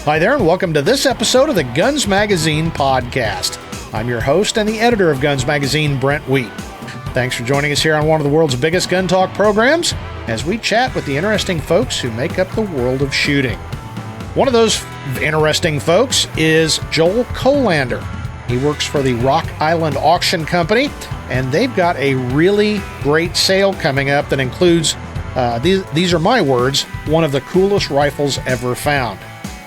Hi there, and welcome to this episode of the Guns Magazine podcast. I'm your host and the editor of Guns Magazine, Brent Wheat. Thanks for joining us here on one of the world's biggest gun talk programs as we chat with the interesting folks who make up the world of shooting. One of those interesting folks is Joel Kolander. He works for the Rock Island Auction Company, and they've got a really great sale coming up that includes, these are my words, one of the coolest rifles ever found.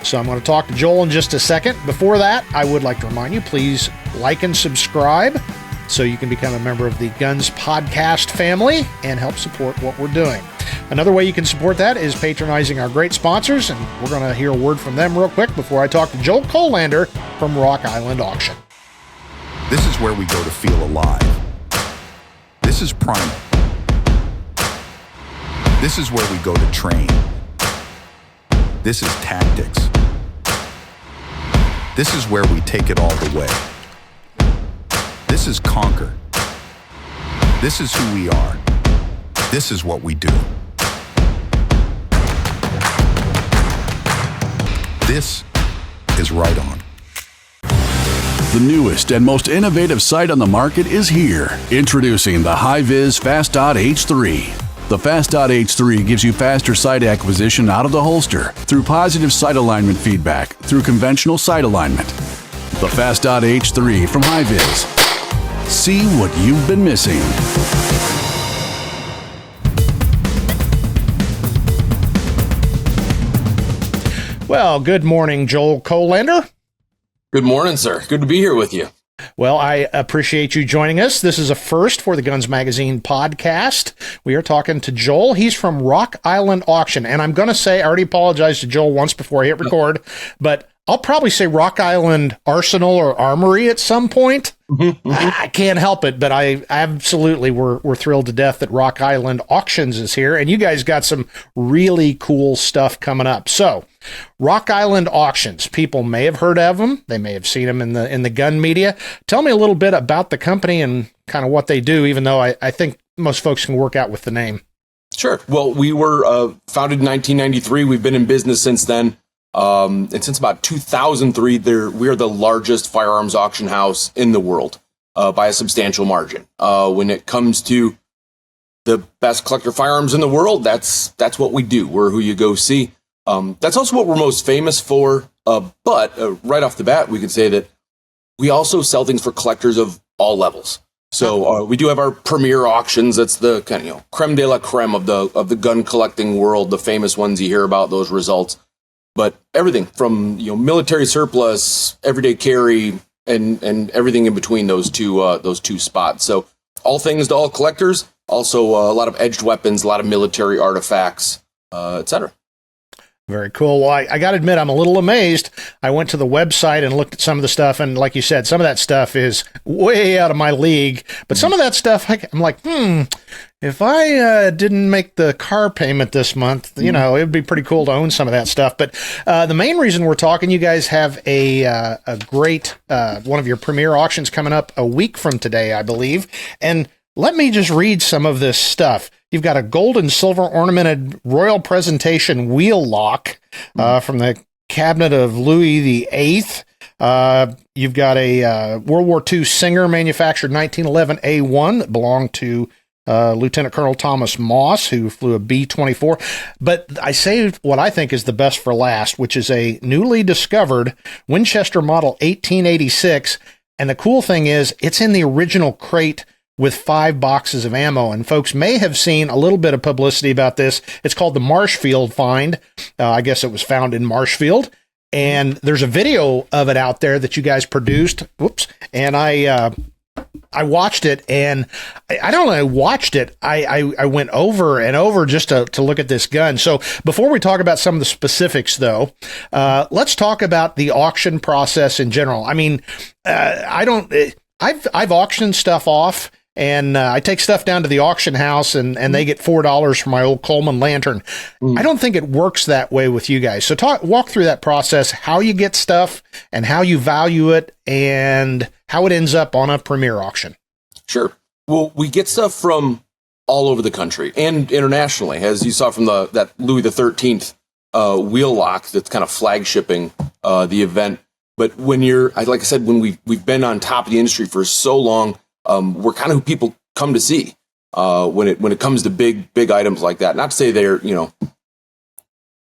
So I'm going to talk to Joel in just a second. Before that, I would like to remind you, please like and subscribe so you can become a member of the Guns Podcast family and help support what we're doing. Another way you can support that is patronizing our great sponsors, and we're going to hear a word from them real quick before I talk to Joel Kolander from Rock Island Auction. This is where we go to feel alive. This is primal. This is where we go to train. This is tactics. This is where we take it all the way. This is conquer. This is who we are. This is what we do. This is Right On. The newest and most innovative sight on the market is here. Introducing the HIVIZ Fast.H H3. The Fast.H H3 gives you faster sight acquisition out of the holster through positive sight alignment feedback through conventional sight alignment. The Fast.H H3 from HIVIZ. See what you've been missing. Well, good morning, Joel Kolander. Good morning, sir. Good to be here with you. Well, I appreciate you joining us. This is a first for the Guns Magazine podcast. We are talking to Joel. He's from Rock Island Auction. And I'm going to say, I already apologized to Joel once before I hit record, but I'll probably say Rock Island Arsenal or Armory at some point. I can't help it, but I absolutely we're thrilled to death that Rock Island Auctions is here, and you guys got some really cool stuff coming up. So, Rock Island Auctions, people may have heard of them, they may have seen them in the gun media. Tell me a little bit about the company and kind of what they do, even though I think most folks can work out with the name. Sure. Well, we were founded in 1993. We've been in business since then. And since about 2003, we are the largest firearms auction house in the world by a substantial margin. When it comes to the best collector firearms in the world, that's what we do. We're who you go see. That's also what we're most famous for. But right off the bat, we could say that we also sell things for collectors of all levels. So we do have our premier auctions. That's the kind of creme de la creme of the gun collecting world. The famous ones you hear about, those results. But everything from military surplus, everyday carry, and everything in between those two spots. So all things to all collectors. Also a lot of edged weapons, a lot of military artifacts, etc. Very cool. Well, I got to admit, I'm a little amazed. I went to the website and looked at some of the stuff, and like you said, some of that stuff is way out of my league. But some of that stuff, I'm like, if I didn't make the car payment this month, it would be pretty cool to own some of that stuff. But the main reason we're talking, you guys have a great one of your premier auctions coming up a week from today, I believe. And let me just read some of this stuff. You've got a gold and silver ornamented royal presentation wheel lock from the cabinet of Louis VIII. You've got a World War II Singer manufactured 1911 A1 that belonged to Lieutenant Colonel Thomas Moss, who flew a B-24. But I saved what I think is the best for last, which is a newly discovered Winchester Model 1886. And the cool thing is, it's in the original crate with 5 boxes of ammo. And folks may have seen a little bit of publicity about this. It's called the Marshfield Find. I guess it was found in Marshfield. And there's a video of it out there that you guys produced. Whoops. And I watched it, and I don't know, I watched it. I went over and over just to look at this gun. So before we talk about some of the specifics, though, let's talk about the auction process in general. I mean, I've auctioned stuff off, and I take stuff down to the auction house, and they get $4 for my old Coleman lantern. I don't think it works that way with you guys. So walk through that process, how you get stuff and how you value it and how it ends up on a premier auction. Sure. Well, we get stuff from all over the country and internationally, as you saw from that Louis XIII wheel lock that's kind of flagshipping the event. But when like I said, when we've been on top of the industry for so long, we're kind of who people come to see when it comes to big items like that. Not to say they're,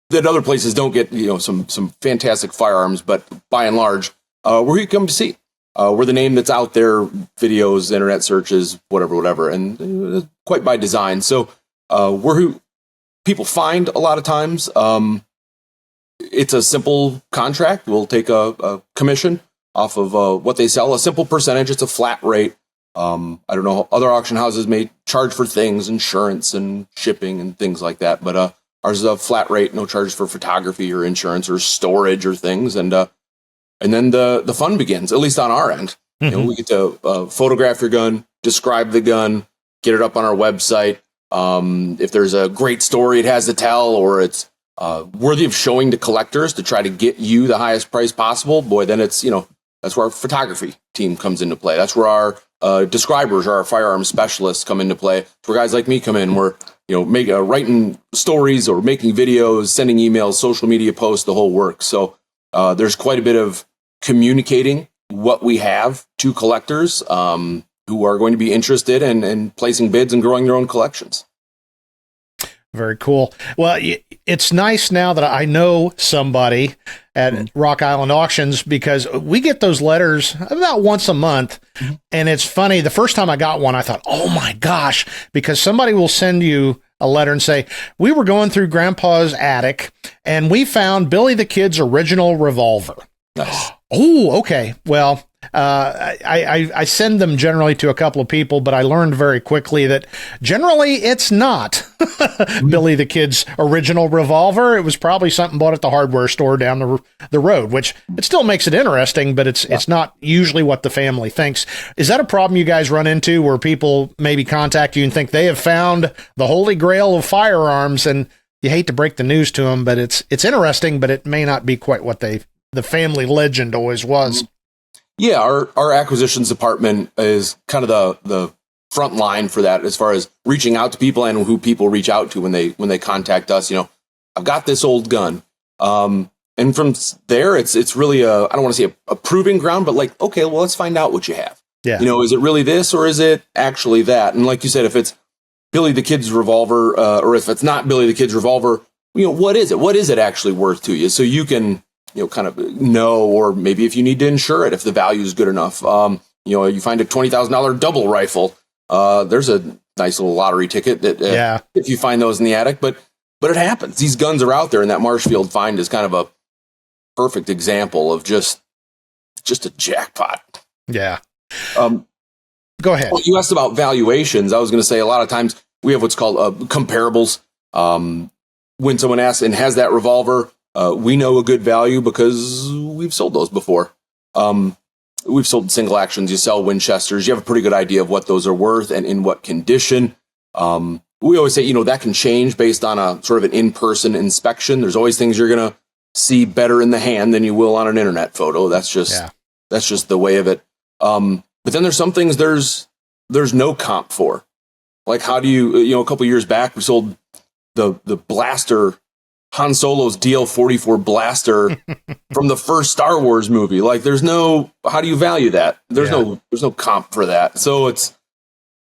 that other places don't get, some fantastic firearms, but by and large, we're who you come to see. We're the name that's out there, videos, internet searches, whatever, and quite by design. So we're who people find a lot of times. It's a simple contract. We'll take a commission off of what they sell, a simple percentage. It's a flat rate. I don't know, other auction houses may charge for things, insurance and shipping and things like that, but ours is a flat rate, no charges for photography or insurance or storage or things. And then the fun begins, at least on our end. Mm-hmm. We get to photograph your gun, describe the gun, get it up on our website. If there's a great story it has to tell, or it's worthy of showing to collectors to try to get you the highest price possible, boy, then it's, that's where our photography team comes into play. That's where our describers or our firearm specialists come into play. It's where guys like me come in. We're, writing stories or making videos, sending emails, social media posts, the whole work. So there's quite a bit of communicating what we have to collectors who are going to be interested in placing bids and growing their own collections. Very cool. Well, it's nice now that I know somebody at Rock Island Auctions, because we get those letters about once a month. Mm-hmm. And it's funny. The first time I got one, I thought, oh my gosh, because somebody will send you a letter and say, we were going through Grandpa's attic and we found Billy the Kid's original revolver. Nice. Oh, okay. Well, I send them generally to a couple of people, but I learned very quickly that generally it's not Billy the Kid's original revolver. It was probably something bought at the hardware store down the road, which it still makes it interesting, but it's not usually what the family thinks. Is that a problem you guys run into, where people maybe contact you and think they have found the holy grail of firearms, and you hate to break the news to them, but it's interesting, but it may not be quite what the family legend always was? Yeah, our acquisitions department is kind of the front line for that, as far as reaching out to people and who people reach out to when they contact us. I've got this old gun, and from there, it's really I don't want to say a proving ground, but like, okay, well, let's find out what you have. Yeah, is it really this, or is it actually that? And like you said, if it's Billy the Kid's revolver, or if it's not Billy the Kid's revolver, what is it? What is it actually worth to you? So you can kind of know, or maybe if you need to insure it, if the value is good enough. You find a $20,000 double rifle. There's a nice little lottery ticket that if you find those in the attic, but it happens. These guns are out there, and that Marshfield Find is kind of a perfect example of just a jackpot. Yeah. Go ahead. Well, you asked about valuations. I was going to say, a lot of times we have what's called comparables. When someone asks and has that revolver, we know a good value because we've sold those before. We've sold single actions. You sell Winchesters. You have a pretty good idea of what those are worth and in what condition. We always say, that can change based on a sort of an in-person inspection. There's always things you're going to see better in the hand than you will on an internet photo. That's just the way of it. But then there's some things there's no comp for. Like, how do you, a couple years back, we sold the blaster, Han Solo's DL-44 blaster from the first Star Wars movie. Like, how do you value that? There's no comp for that. So it's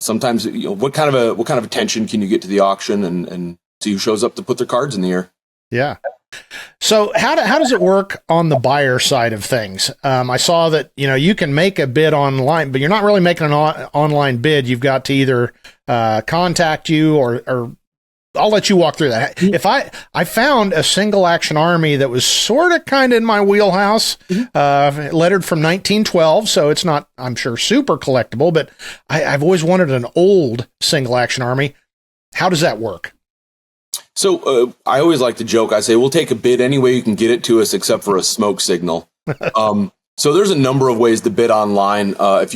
sometimes, what kind of attention can you get to the auction and see who shows up to put their cards in the air? Yeah. So how does it work on the buyer side of things? I saw that, you can make a bid online, but you're not really making an online bid. You've got to either contact you or I'll let you walk through that. If I found a single action army that was sort of kind of in my wheelhouse, lettered from 1912. So it's not, I'm sure, super collectible, but I've always wanted an old single action army. How does that work? So I always like to joke. I say, we'll take a bid any way you can get it to us, except for a smoke signal. So there's a number of ways to bid online. If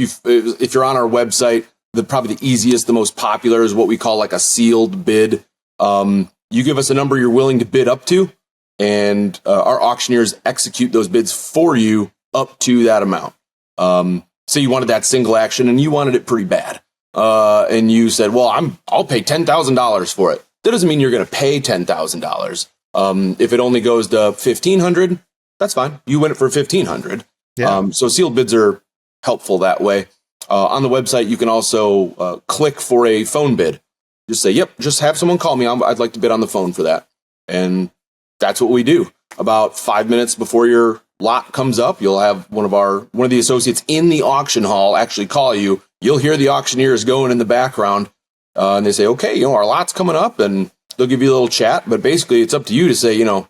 you're on our website, probably the easiest, the most popular is what we call like a sealed bid. You give us a number you're willing to bid up to, and our auctioneers execute those bids for you up to that amount. So you wanted that single action and you wanted it pretty bad. And you said, well, I'll pay $10,000 for it. That doesn't mean you're going to pay $10,000. If it only goes to 1,500, that's fine. You win it for 1,500. Yeah. So sealed bids are helpful that way. On the website, you can also click for a phone bid. Just say, yep, just have someone call me. I'd like to bid on the phone for that. And that's what we do. About 5 minutes before your lot comes up, you'll have one of the associates in the auction hall actually call you. You'll hear the auctioneers going in the background, and they say, okay, our lot's coming up, and they'll give you a little chat. But basically, it's up to you to say, I'm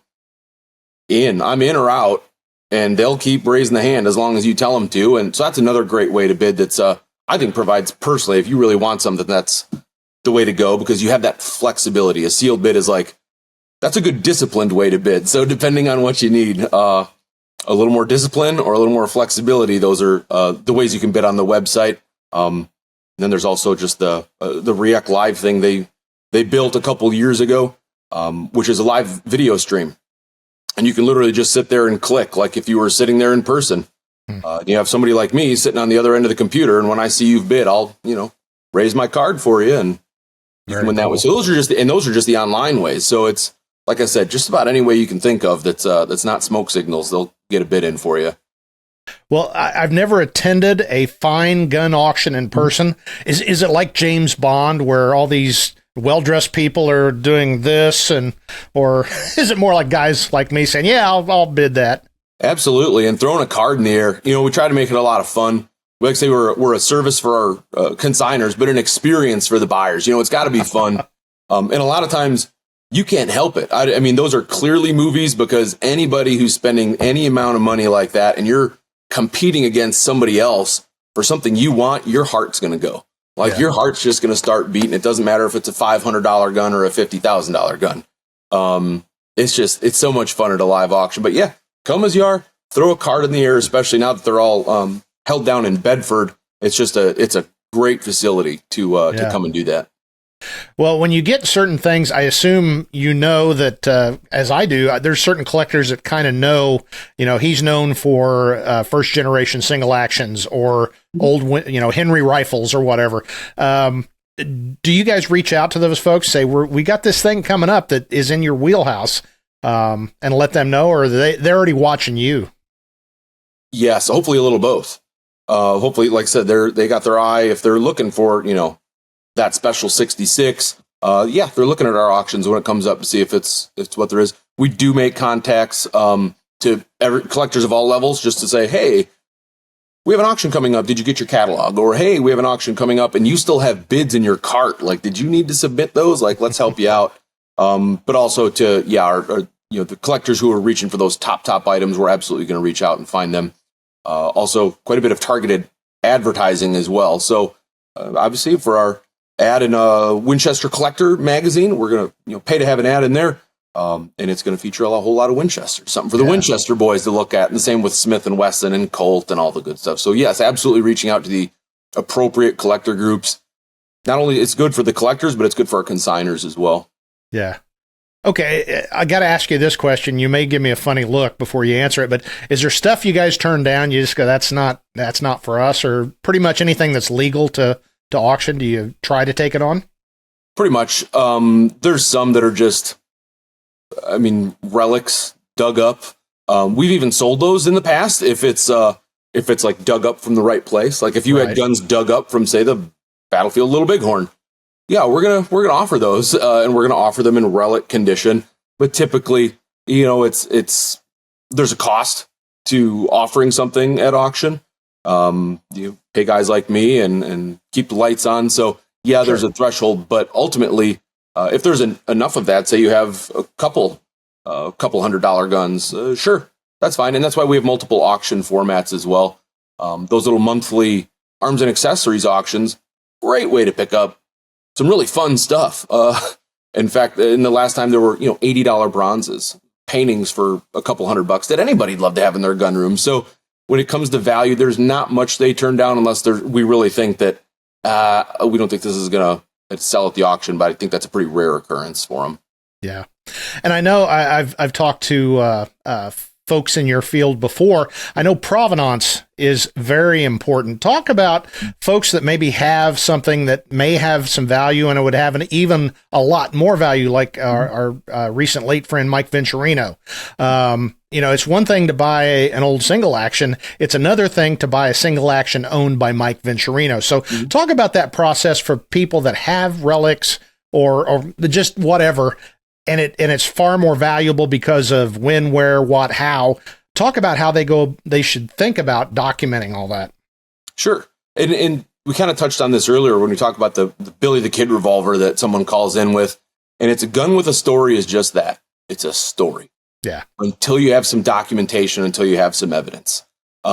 in or out, and they'll keep raising the hand as long as you tell them to. And so that's another great way to bid. That's I think provides personally, if you really want something, that's the way to go, because you have that flexibility. A sealed bid is that's a good disciplined way to bid. So depending on what you need, a little more discipline or a little more flexibility, those are the ways you can bid on the website. Then there's also just the React Live thing they built a couple years ago, which is a live video stream. And you can literally just sit there and click like if you were sitting there in person. You have somebody like me sitting on the other end of the computer, and when I see you've bid, I'll raise my card for you, and you can win that way. So those are just the online ways. So it's, like I said, just about any way you can think of that's not smoke signals, they'll get a bid in for you. Well, I've never attended a fine gun auction in person. Is it like James Bond, where all these well-dressed people are doing this, or is it more like guys like me saying, yeah, I'll bid that? Absolutely. And throwing a card in the air, we try to make it a lot of fun. We like to say we're a service for our consigners, but an experience for the buyers. It's got to be fun. And a lot of times you can't help it. I mean, those are clearly movies, because anybody who's spending any amount of money like that and you're competing against somebody else for something you want, your heart's going to go. Your heart's just going to start beating. It doesn't matter if it's a $500 gun or a $50,000 gun. It's so much fun at a live auction. But yeah, come as you are, throw a card in the air, especially now that they're all held down in Bedford. It's a great facility to come and do that. Well, when you get certain things, I assume that, as I do, there's certain collectors that kind of know, he's known for first generation single actions or old, Henry rifles or whatever. Do you guys reach out to those folks, say, we got this thing coming up that is in your wheelhouse, and let them know, or they're already watching you? Yes, hopefully a little both. Hopefully, like I said, they got their eye. If they're looking for, that special 66, they're looking at our auctions when it comes up to see if it's what there is. We do make contacts to collectors of all levels, just to say, hey, we have an auction coming up. Did you get your catalog? Or, hey, we have an auction coming up and you still have bids in your cart. Did you need to submit those? Let's help you out. But also to, the collectors who are reaching for those top items, we're absolutely going to reach out and find them. Also, quite a bit of targeted advertising as well. So, obviously, for our ad in a Winchester Collector magazine, we're going to pay to have an ad in there, and it's going to feature a whole lot of Winchester, something for the Winchester boys to look at, and the same with Smith & Wesson and Colt and all the good stuff. So yes, absolutely reaching out to the appropriate collector groups. Not only it's good for the collectors, but it's good for our consigners as well. Yeah. Okay, I got to ask you this question. You may give me a funny look before you answer it, but is there stuff you guys turn down? You just go, that's not for us, or pretty much anything that's legal to auction? Do you try to take it on? Pretty much. There's some that are just, relics dug up. We've even sold those in the past if it's like dug up from the right place. Like if you had guns dug up from, say, the Battlefield Little Bighorn. Yeah, we're gonna offer those, and we're gonna offer them in relic condition. But typically, it's there's a cost to offering something at auction. You pay guys like me and keep the lights on. So yeah, there's a threshold, but ultimately, if there's enough of that, say you have a couple $100 guns, sure, that's fine. And that's why we have multiple auction formats as well. Those little monthly arms and accessories auctions, great way to pick up some really fun stuff. In fact, in the last time there were, $80 bronzes, paintings for a couple $100 that anybody'd love to have in their gun room. So when it comes to value, there's not much they turn down unless we really think that we don't think this is going to sell at the auction, but I think that's a pretty rare occurrence for them. Yeah. And I know I've talked to folks in your field before. I know provenance is very important. Talk about folks that maybe have something that may have some value and it would have even a lot more value, like our recent late friend, Mike Venturino. It's one thing to buy an old single action. It's another thing to buy a single action owned by Mike Venturino. So talk about that process for people that have relics or just whatever. And it's far more valuable because of when, where, what, how. Talk about how they should think about documenting all that. Sure. And we kind of touched on this earlier when we talked about the Billy the Kid revolver that someone calls in with. And it's a gun with a story is just that. It's a story. Yeah. Until you have some documentation, until you have some evidence. A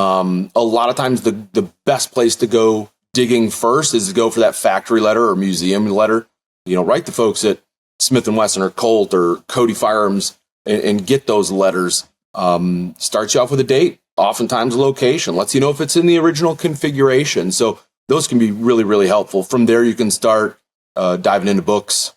lot of times the best place to go digging first is to go for that factory letter or museum letter. Write the folks at Smith & Wesson or Colt or Cody Firearms and get those letters. Starts you off with a date, oftentimes a location, lets you know if it's in the original configuration. So those can be really, really helpful. From there, you can start diving into books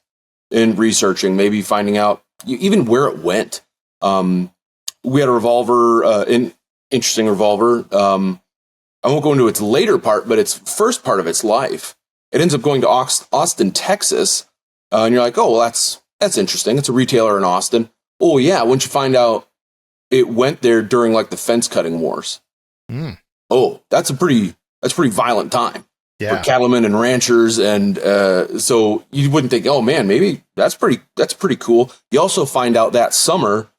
and researching, maybe finding out even where it went. We had a revolver, an interesting revolver. I won't go into its later part, but its first part of its life. It ends up going to Austin, Texas. And you're like, oh, well, that's interesting. It's a retailer in Austin. Oh, yeah. Once you find out it went there during like the fence cutting wars. Oh, that's a pretty violent time for cattlemen and ranchers. And so you wouldn't think, oh, man, maybe that's pretty cool. You also find out that summer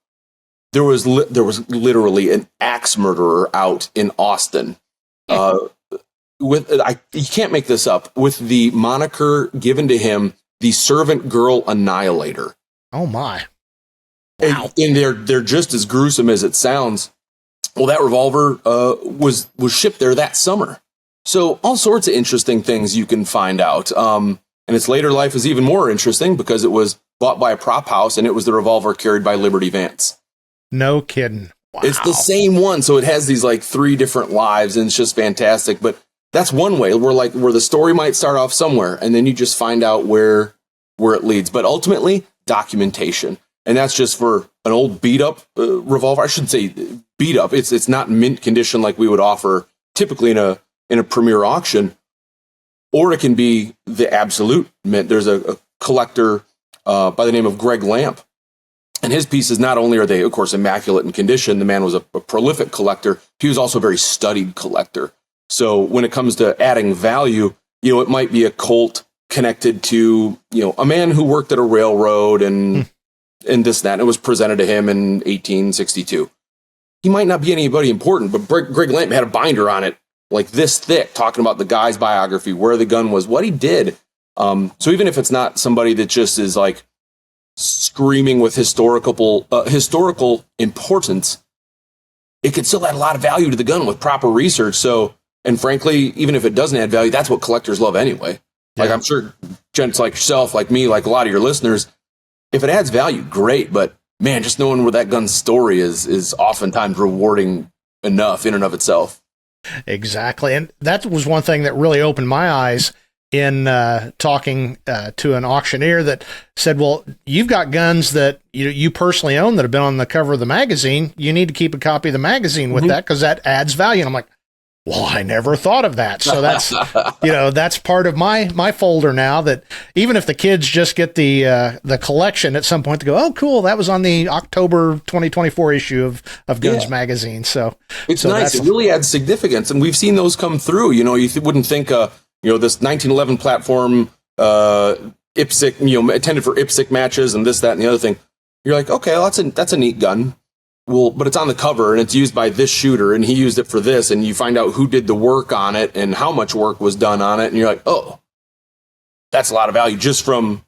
there was literally an axe murderer out in Austin. You can't make this up, with the moniker given to him, the Servant Girl Annihilator. Oh my! Wow. And they're just as gruesome as it sounds. Well, that revolver was shipped there that summer. So all sorts of interesting things you can find out. And its later life is even more interesting because it was bought by a prop house and it was the revolver carried by Liberty Vance. No kidding. Wow. It's the same one. So it has these like 3 different lives and it's just fantastic. But that's one way where the story might start off somewhere and then you just find out where it leads. But ultimately, documentation. And that's just for an old beat up revolver. I shouldn't say beat up. It's not mint condition like we would offer typically in a premier auction, or it can be the absolute mint. There's a collector by the name of Greg Lamp. And his pieces, not only are they, of course, immaculate in condition, the man was a prolific collector. He was also a very studied collector. So when it comes to adding value, it might be a Colt connected to, a man who worked at a railroad and this, that, and it was presented to him in 1862. He might not be anybody important, but Greg Lamp had a binder on it like this thick, talking about the guy's biography, where the gun was, what he did. So even if it's not somebody that just is like screaming with historical importance, it could still add a lot of value to the gun with proper research. So, and frankly, even if it doesn't add value, that's what collectors love anyway. Like I'm sure gents like yourself, like me, like a lot of your listeners, if it adds value, great. But man, just knowing where that gun's story is oftentimes rewarding enough in and of itself. Exactly. And that was one thing that really opened my eyes in talking to an auctioneer that said, well, you've got guns that you personally own that have been on the cover of the magazine. You need to keep a copy of the magazine with that because that adds value. And I'm like, well, I never thought of that. So that's, that's part of my folder now, that even if the kids just get the collection at some point to go, oh, cool, that was on the October 2024 issue of Guns Magazine. So it's nice. It really adds significance. And we've seen those come through. You wouldn't think, this 1911 platform, IPSC, intended for IPSC matches and this, that, and the other thing. You're like, okay, well, that's a neat gun. Well, but it's on the cover and it's used by this shooter and he used it for this, and you find out who did the work on it and how much work was done on it. And you're like, oh, that's a lot of value just from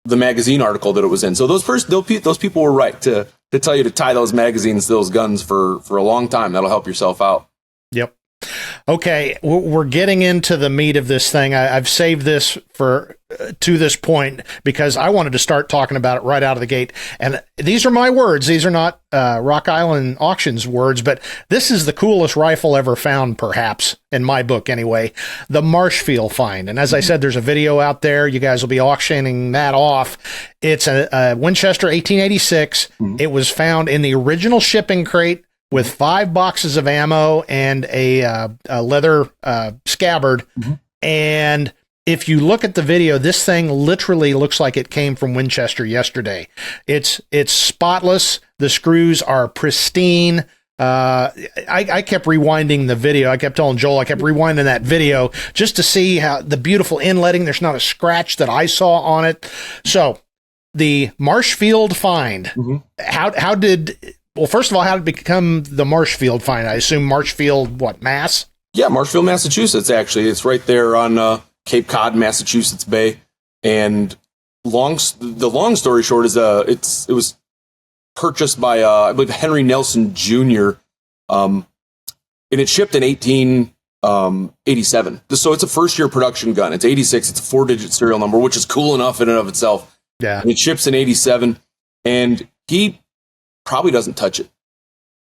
the magazine article that it was in. So those people were right to tell you to tie those magazines to those guns for a long time. That'll help yourself out. Yep. Okay, we're getting into the meat of this thing. I've saved this to this point because I wanted to start talking about it right out of the gate. And these are my words. These are not Rock Island Auctions words, but this is the coolest rifle ever found, perhaps, in my book anyway, the Marshfield Find. And as I said, there's a video out there. You guys will be auctioning that off. It's a Winchester 1886. It was found in the original shipping crate with 5 boxes of ammo and a leather scabbard. And if you look at the video, this thing literally looks like it came from Winchester yesterday. It's spotless. The screws are pristine. I kept rewinding the video. I kept telling Joel, I kept rewinding that video just to see how the beautiful inletting. There's not a scratch that I saw on it. So the Marshfield Find, how did, well, first of all, how did it become the Marshfield Find? I assume Marshfield, what, Mass? Yeah, Marshfield, Massachusetts, actually. It's right there on Cape Cod, Massachusetts Bay. And the long story short is it was purchased by, I believe, Henry Nelson Jr., and it shipped in 1887. So it's a first-year production gun. It's 86. It's a 4-digit serial number, which is cool enough in and of itself. Yeah. And it ships in 87, and he probably doesn't touch it.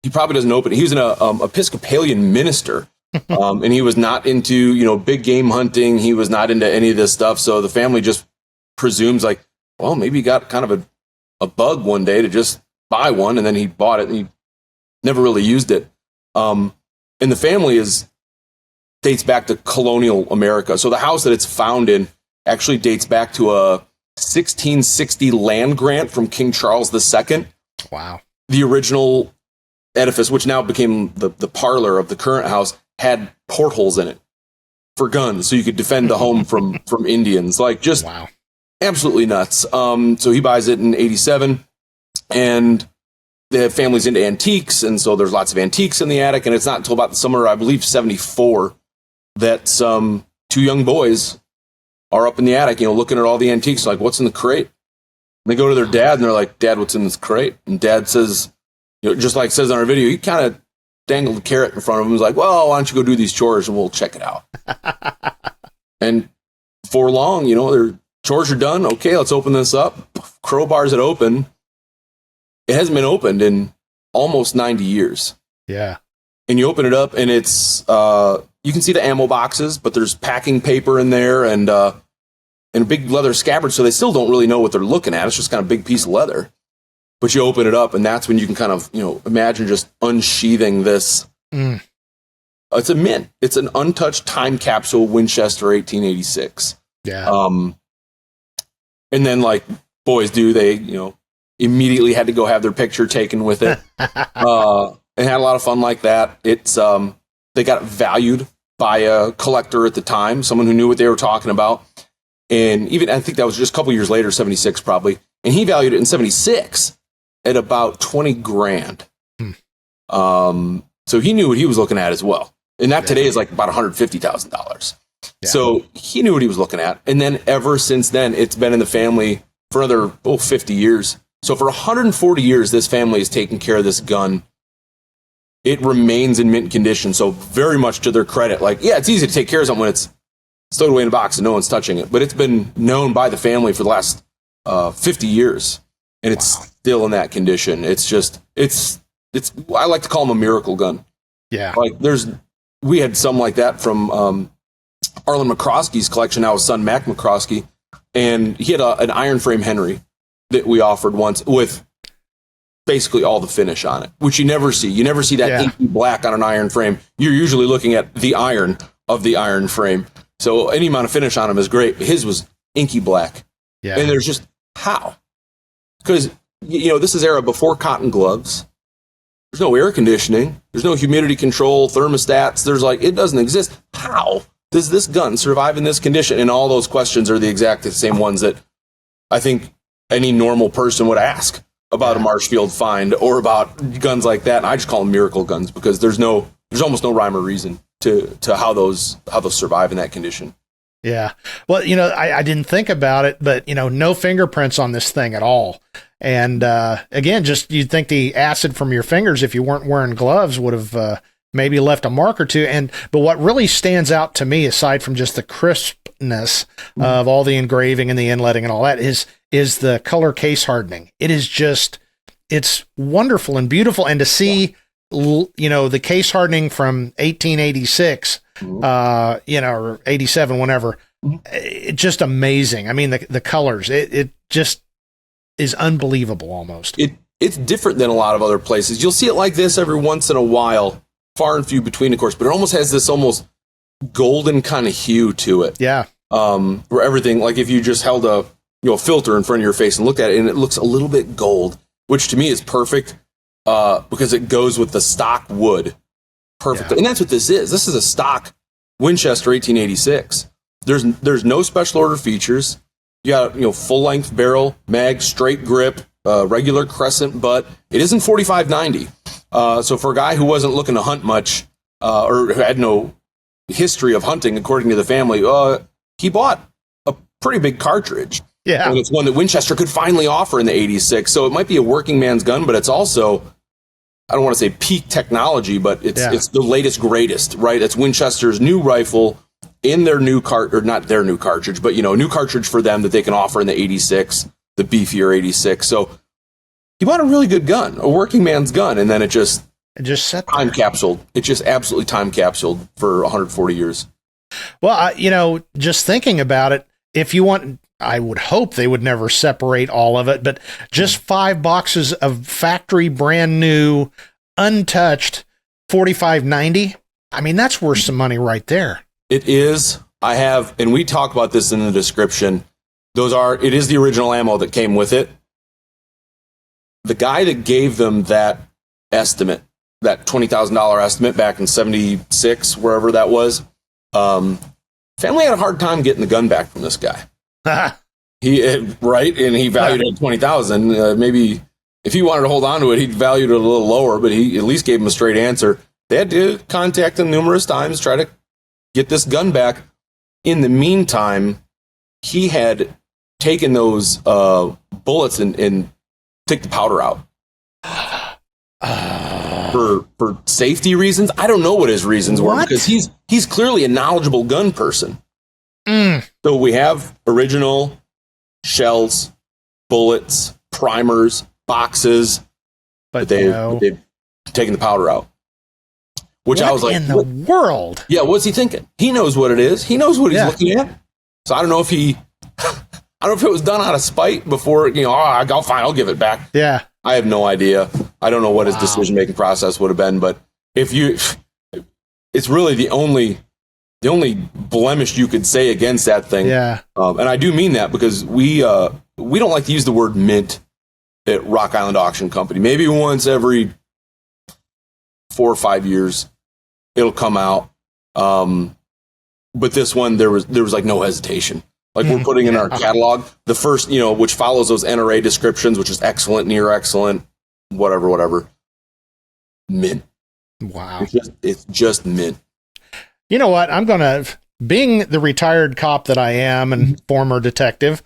He probably doesn't open it. He was an Episcopalian minister, and he was not into, big game hunting. He was not into any of this stuff. So the family just presumes, like, well, maybe he got kind of a bug one day to just buy one, and then he bought it, and he never really used it. And the family dates back to colonial America. So the house that it's found in actually dates back to a 1660 land grant from King Charles II. Wow. The original edifice, which now became the parlor of the current house, had portholes in it for guns, so you could defend the home from Indians. Like, just wow. Absolutely nuts. So he buys it in 87, and they have families into antiques, and so there's lots of antiques in the attic, and it's not until about the summer, I believe, 74, that some 2 young boys are up in the attic, looking at all the antiques, like, what's in the crate? And they go to their dad, and they're like, Dad, what's in this crate? And Dad says, just like it says on our video, he kind of dangled a carrot in front of him. He was like, well, why don't you go do these chores, and we'll check it out. And before long, their chores are done. Okay, let's open this up. Crowbars it open. It hasn't been opened in almost 90 years. Yeah. And you open it up, and it's, you can see the ammo boxes, but there's packing paper in there and a big leather scabbard, so they still don't really know what they're looking at. It's just kind of a big piece of leather. But you open it up, and that's when you can kind of, imagine just unsheathing this. It's a mint. It's an untouched time capsule Winchester 1886. Yeah. And then, like boys do, they, immediately had to go have their picture taken with it. And had a lot of fun like that. It's they got it valued by a collector at the time, someone who knew what they were talking about. And even, I think that was just a couple years later, 76 probably. And he valued it in 76 at about 20 grand. So he knew what he was looking at as well. And that today is like about $150,000. Yeah. So he knew what he was looking at. And then ever since then, it's been in the family for another 50 years. So for 140 years, this family has taken care of this gun. It remains in mint condition. So very much to their credit. Like, yeah, it's easy to take care of something when it's stowed away in a box and no one's touching it. But it's been known by the family for the last 50 years. And it's still in that condition. It's just, it's I like to call them a miracle gun. Yeah. Like, we had some like that from Arlen McCroskey's collection, now his son Mac McCroskey. And he had an iron frame Henry that we offered once with basically all the finish on it, which you never see. You never see that inky black on an iron frame. You're usually looking at the iron of the iron frame. So any amount of finish on him is great. His was inky black. Yeah. And there's just, how? Because, this is era before cotton gloves. There's no air conditioning. There's no humidity control, thermostats. It doesn't exist. How does this gun survive in this condition? And all those questions are the exact same ones that I think any normal person would ask about a Marshfield Find or about guns like that. And I just call them miracle guns because there's almost no rhyme or reason to how those survive in that condition. Yeah. Well, I didn't think about it, but, no fingerprints on this thing at all. And again, just you'd think the acid from your fingers, if you weren't wearing gloves, would have maybe left a mark or two. But what really stands out to me, aside from just the crispness of all the engraving and the inletting and all that, is the color case hardening. It is just, it's wonderful and beautiful. And to see, the case hardening from 1886, or 87, whenever, it's just amazing. I mean, the colors, it just is unbelievable almost. It it's different than a lot of other places. You'll see it like this every once in a while, far and few between, of course, but it almost has this almost golden kind of hue to it. Yeah. Where everything, like if you just held a filter in front of your face and looked at it, and it looks a little bit gold, which to me is perfect because it goes with the stock wood perfectly. Yeah. And that's what this is. This is a stock Winchester 1886. There's no special order features. You got full length barrel, mag, straight grip, regular crescent butt. It isn't 45-90. So for a guy who wasn't looking to hunt much or who had no history of hunting, according to the family, he bought a pretty big cartridge. Yeah. And it's one that Winchester could finally offer in the 86. So it might be a working man's gun, but it's also, I don't want to say peak technology, but it's the latest, greatest, right? It's Winchester's new rifle in their new or not their new cartridge, but a new cartridge for them that they can offer in the 86, the beefier 86. So he bought a really good gun, a working man's gun, and then it just set time capsuled. It just absolutely time capsuled for 140 years. Well, just thinking about it, if you want, I would hope they would never separate all of it, but just 5 boxes of factory brand new, untouched 45-90. I mean, that's worth some money right there. It is. I have, and we talk about this in the description. It is the original ammo that came with it. The guy that gave them that estimate, that $20,000 estimate back in 76, wherever that was, family had a hard time getting the gun back from this guy. Right, and he valued it at $20,000. Maybe if he wanted to hold on to it, he'd valued it a little lower, but he at least gave him a straight answer. They had to contact him numerous times, try to get this gun back. In the meantime, he had taken those bullets and take the powder out for safety reasons. I don't know what his reasons were, because he's clearly a knowledgeable gun person. So we have original shells, bullets, primers, boxes, but they've taken the powder out. Which I was like, in the world? Yeah, what's he thinking? He knows what it is. He knows what he's looking at. So I don't know if I don't know if it was done out of spite before, I'll give it back. Yeah. I have no idea. I don't know what his decision-making process would have been, but it's really the only blemish you could say against that thing. Yeah. And I do mean that because we don't like to use the word mint at Rock Island Auction Company. Maybe once every 4 or 5 years it'll come out. But this one, there was like no hesitation. Like we're putting in our catalog, the first, which follows those NRA descriptions, which is excellent, near excellent, whatever. Mint. Wow. It's just mint. You know what? Being the retired cop that I am and former detective,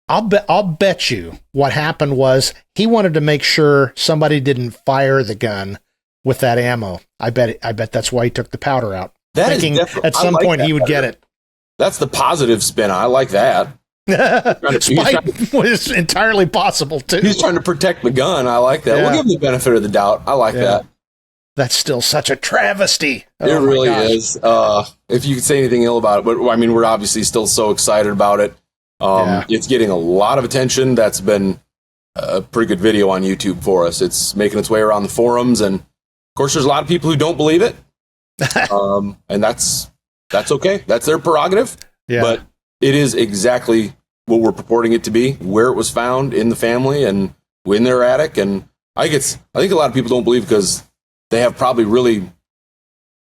I'll bet you what happened was he wanted to make sure somebody didn't fire the gun with that ammo. I bet that's why he took the powder out. Thinking at some point he would get it. That's the positive spin. I like that. Spite was entirely possible too. He's trying to protect the gun. I like that. We'll give him the benefit of the doubt. I like that. That's still such a travesty. It really is. If you could say anything ill about it, but I mean, we're obviously still so excited about it. It's getting a lot of attention. That's been a pretty good video on YouTube for us. It's making its way around the forums, and of course, there's a lot of people who don't believe it. And that's okay. That's their prerogative. Yeah. But it is exactly what we're purporting it to be, where it was found in the family and in their attic. And I think a lot of people don't believe because they have probably really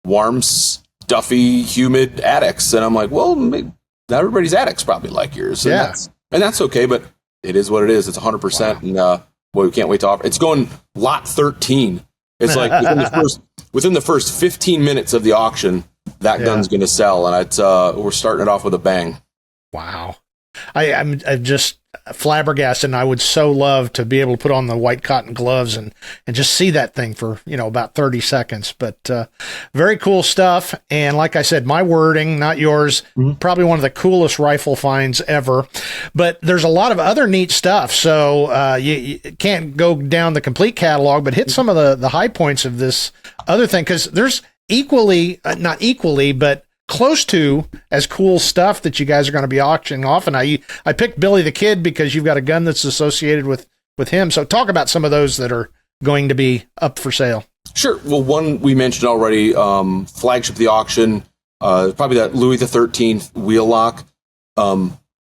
warm, stuffy, humid attics. And I'm like, well, not everybody's attic's probably like yours. And that's okay, but it is what it is. It's 100%. And we can't wait to offer. It's going lot 13. It's like within the first 15 minutes of the auction, that gun's going to sell, and we're starting it off with a bang. Wow. I'm just flabbergasted, and I would so love to be able to put on the white cotton gloves and just see that thing for, about 30 seconds. But very cool stuff. And like I said, my wording, not yours, probably one of the coolest rifle finds ever. But there's a lot of other neat stuff. So you can't go down the complete catalog, but hit some of the high points of this other thing, because there's not equally, but close to as cool stuff that you guys are going to be auctioning off. And I picked Billy the Kid because you've got a gun that's associated with with him. So talk about some of those that are going to be up for sale. Sure. Well, one we mentioned already, flagship of the auction, probably that Louis XIII wheel lock.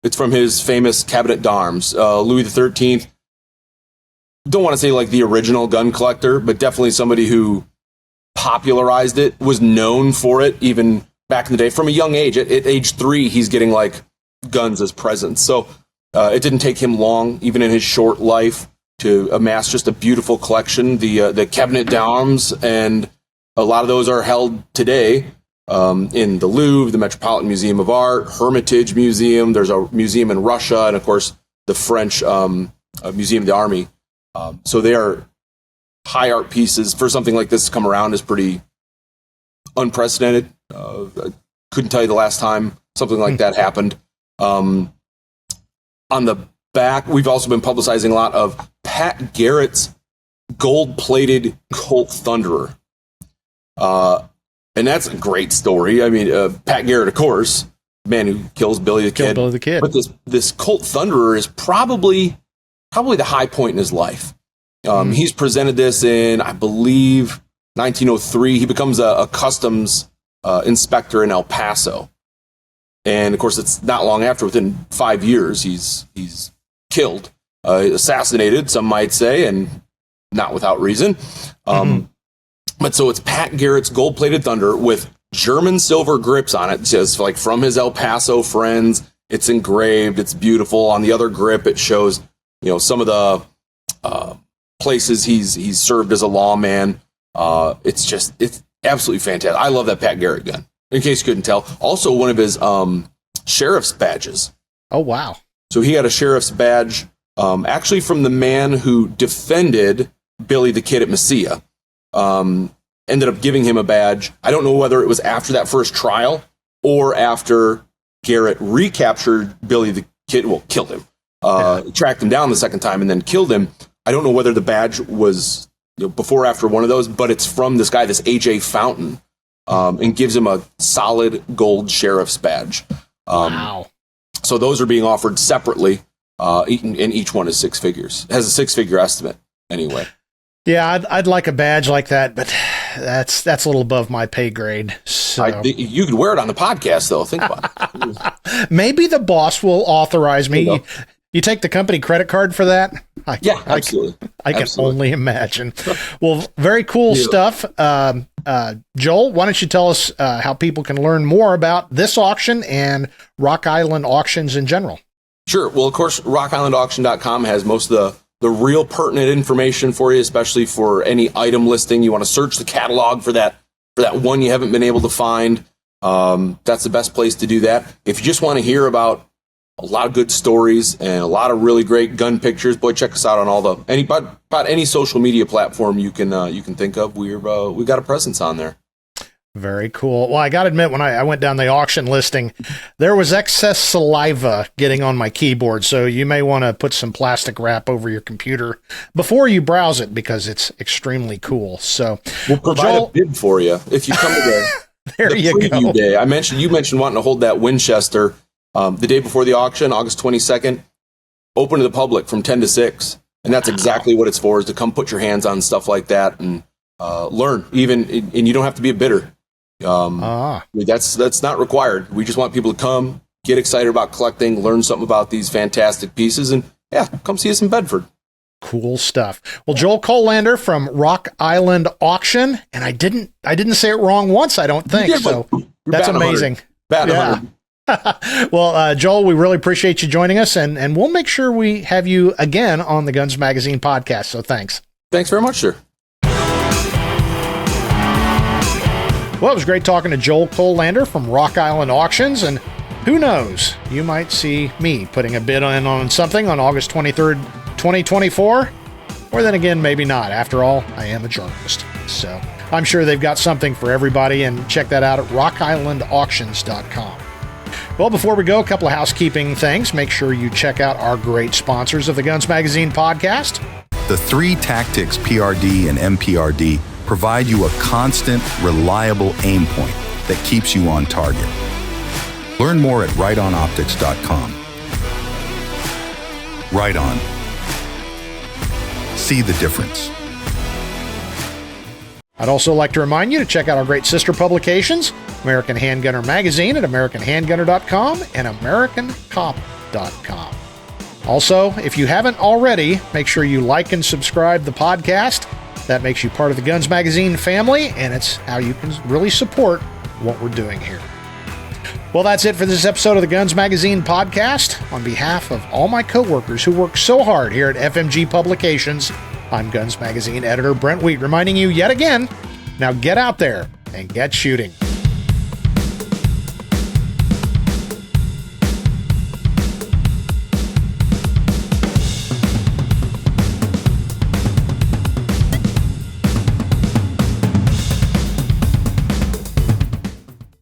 It's from his famous cabinet d'armes. Louis XIII, don't want to say like the original gun collector, but definitely somebody who popularized it, was known for it, even back in the day. From a young age, at age 3, he's getting like guns as presents. So it didn't take him long, even in his short life, to amass just a beautiful collection. The cabinet d'armes, and a lot of those are held today in the Louvre, the Metropolitan Museum of Art, Hermitage Museum. There's a museum in Russia, and of course the French Museum of the Army. So they are high art pieces. For something like this to come around is pretty unprecedented. I couldn't tell you the last time something like that happened. On the back, we've also been publicizing a lot of Pat Garrett's gold-plated Colt Thunderer. And that's a great story. I mean, Pat Garrett, of course, the man who kills Billy the Kid. Billy the Kid. But this Colt Thunderer is probably the high point in his life. He's presented this in, I believe, 1903. He becomes a customs inspector in El Paso. And, of course, it's not long after, within 5 years, he's killed, assassinated, some might say, and not without reason. But so it's Pat Garrett's gold-plated Thunder with German silver grips on it, just like from his El Paso friends. It's engraved. It's beautiful. On the other grip, it shows, some of the places he's served as a lawman. It's absolutely fantastic. I love that Pat Garrett gun, in case you couldn't tell. Also, one of his sheriff's badges. Oh, wow. So he had a sheriff's badge, actually from the man who defended Billy the Kid at Mesilla. Ended up giving him a badge. I don't know whether it was after that first trial or after Garrett recaptured Billy the Kid, killed him, tracked him down the second time and then killed him. I don't know whether the badge was before or after one of those, but it's from this guy, this A.J. Fountain, and gives him a solid gold sheriff's badge. Wow. So those are being offered separately, and each one is 6 figures. It has a 6-figure estimate anyway. Yeah, I'd like a badge like that, but that's a little above my pay grade. So you could wear it on the podcast, though. Think about it. Maybe the boss will authorize me. You take the company credit card for that? Absolutely. I can only imagine. Well, very cool stuff. Joel, why don't you tell us how people can learn more about this auction and Rock Island auctions in general? Sure. Well, of course, rockislandauction.com has most of the real pertinent information for you, especially for any item listing. You want to search the catalog for that one you haven't been able to find. That's the best place to do that. If you just want to hear about a lot of good stories and a lot of really great gun pictures, boy, check us out on about any social media platform you can think of. We got a presence on there. Very cool. Well, I got to admit, when I went down the auction listing, there was excess saliva getting on my keyboard, so you may want to put some plastic wrap over your computer before you browse it, because it's extremely cool. So we'll provide a bid for you if you come to the preview day. You mentioned wanting to hold that Winchester the day before the auction, August 22nd, open to the public from 10 to 6. And that's exactly what it's for, is to come put your hands on stuff like that and learn. And you don't have to be a bidder. That's not required. We just want people to come, get excited about collecting, learn something about these fantastic pieces, and come see us in Bedford. Cool stuff. Well, Joel Kolander from Rock Island Auction, and I didn't say it wrong once, I don't think. So that's amazing. Well, Joel, we really appreciate you joining us, and we'll make sure we have you again on the Guns Magazine podcast. So thanks. Thanks very much, sir. Well, it was great talking to Joel Kolander from Rock Island Auctions, and who knows, you might see me putting a bid on something on August 23rd, 2024, or then again, maybe not. After all, I am a journalist, so I'm sure they've got something for everybody, and check that out at rockislandauctions.com. Well, before we go, a couple of housekeeping things. Make sure you check out our great sponsors of the Guns Magazine podcast. The 3 Tactix PRD and MPRD provide you a constant, reliable aim point that keeps you on target. Learn more at ritonoptics.com. Riton. See the difference. I'd also like to remind you to check out our great sister publications, American Handgunner Magazine at AmericanHandgunner.com and AmericanCop.com. Also, if you haven't already, make sure you like and subscribe the podcast. That makes you part of the Guns Magazine family, and it's how you can really support what we're doing here. Well, that's it for this episode of the Guns Magazine podcast. On behalf of all my coworkers who work so hard here at FMG Publications, I'm Guns Magazine editor Brent Wheat, reminding you yet again, now get out there and get shooting.